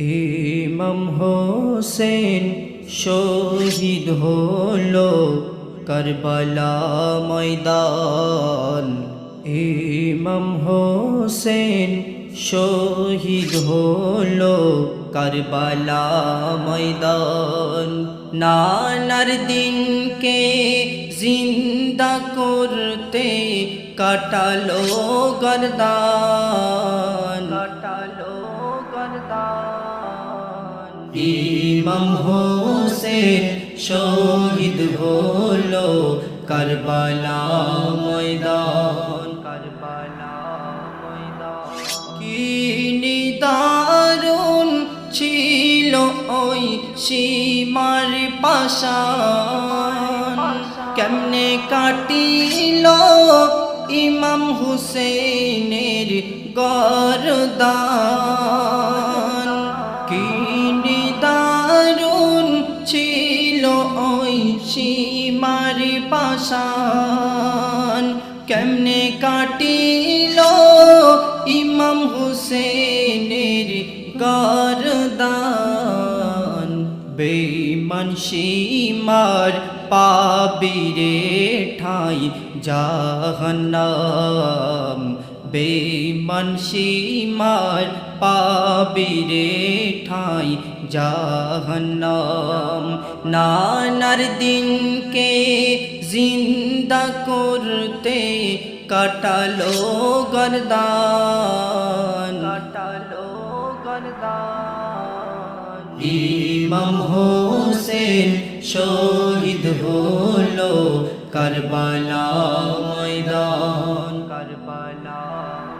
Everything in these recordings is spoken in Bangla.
ইমাম হোসেন শহীদ হলো কারবালা ময়দান। ইমাম হোসেন শহীদ হলো কারবালা ময়দান। নানার দিনকে জিন্দা করতে কাটালো গর্দান, কাটালো গর্দান। ইমাম হোসেন শহীদ হলো কারবালা ময়দান, কারবালা ময়দান। কি নিদারুণ ছিল ওই সীমার পাশান, কেমনে কাটিল ইমাম হুসেনের গর্দান। কি নিদারুণ ছিল ওই সীমার পাশান, কেমনে কাটিল ইমাম হুসেনের গর্দান। বেঈমান সীমার পাবিরে ঠাই জাহান্নাম, বেঈমান সীমার পাবিরে ঠাই জাহান্নাম। নানার দিনকে জিন্দা করতে কাটালো গর্দান, কাটালো গর্দান। ইমাম হোসেন শহীদ হলো কারবালা ময়দান, কারবালা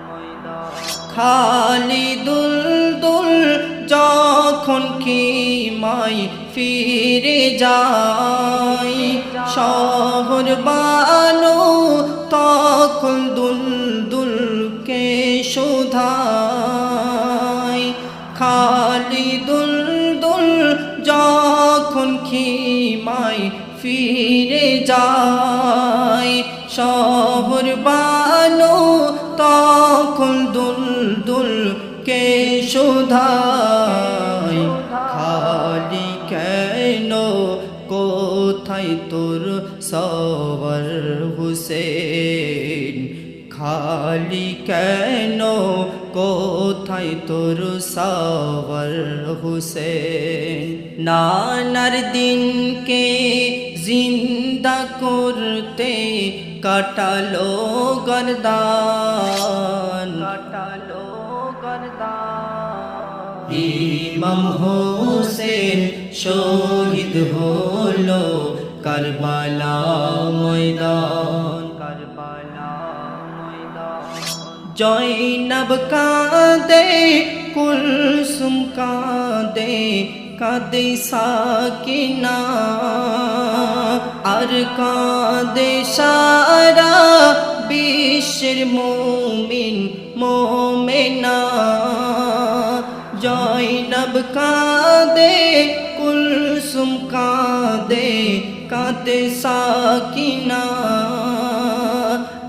ময়দান। খালিদুল দুল যখন খিমায় ফিরে যায়, শহর বানো তখন দুলদুলকে শোধায়। খালিদুল দুল যখন খিমায় ফিরে যায়, শহর বানো তখন দুলদুলকে শোধায়। খালি কেন কোথায় তোর সওয়ার হুসেন, খালি কেন কোথায় তোর সওয়ার হুসেন। নানার দিনকে জিন্দা করতে কাটালো গর্দান, কাটালো গর্দান। ইমাম হোসেন শহীদ হলো কারবালা ময়দান, কারবালা ময়দান। জয়নব কাঁদে, কুলসুম কাঁদে, কাঁদে সাকিনা, আর কাঁদে সারা বিশ্বের মুমিন মোমেনা। জয়নব কাঁদে, কুলসুম কাঁদে, কাঁদে সাকিনা,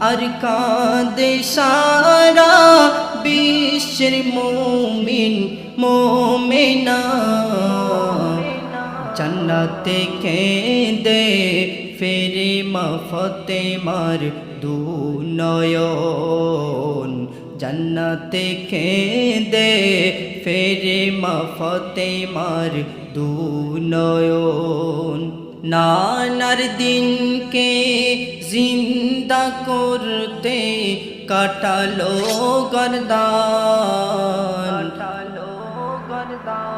আর কাঁদে সারা বিশ্বের মুমিন মোমেনা। জান্নাতে কেঁদে ফেরে মা ফাতেমার দুনয়ন, জান্নাতে কেঁদে ফেরে মা ফাতেমার দুনয়ন। নানার দিনকে জিন্দা করতে কাটালো গর্দান, কাটালো গর্দান।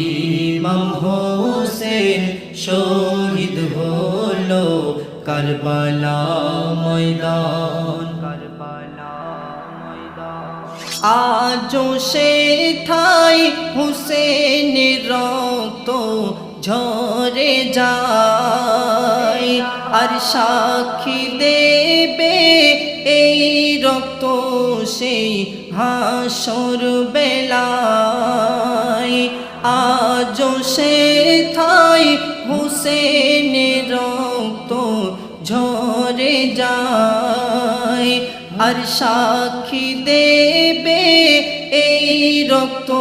ইমাম হোসেন শহীদ হলো কারবালা ময়দান, কারবালা ময়দান। আজও সেথায় হুসেনের রক্ত ঝরে যায়, আর সাক্ষী দেবে এই রক্ত সেই হাসর বেলায়। আজও সেথায় হুসেনের রক্ত ঝরে যায়, আর সাক্ষী দেবে এই রক্ত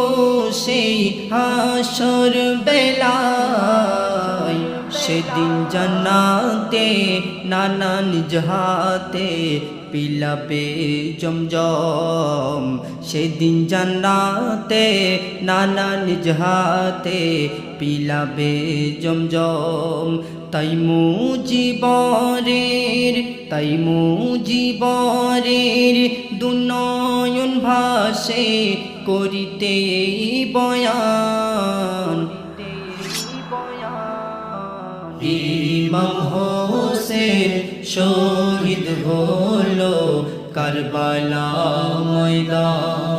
সেই হাসর বেলায় সেদিন জান্নাতে নানা নিজ হাতে পিলাবে জমজম সেদিন জান্নাতে নানা নিজ হাতে পিলাবে জমজম তাই মুজিবরের দুনয়ন ভাসে করিতে এই বয়ান ইমাম হোসেন শহীদ হলো কারবালা ময়দান।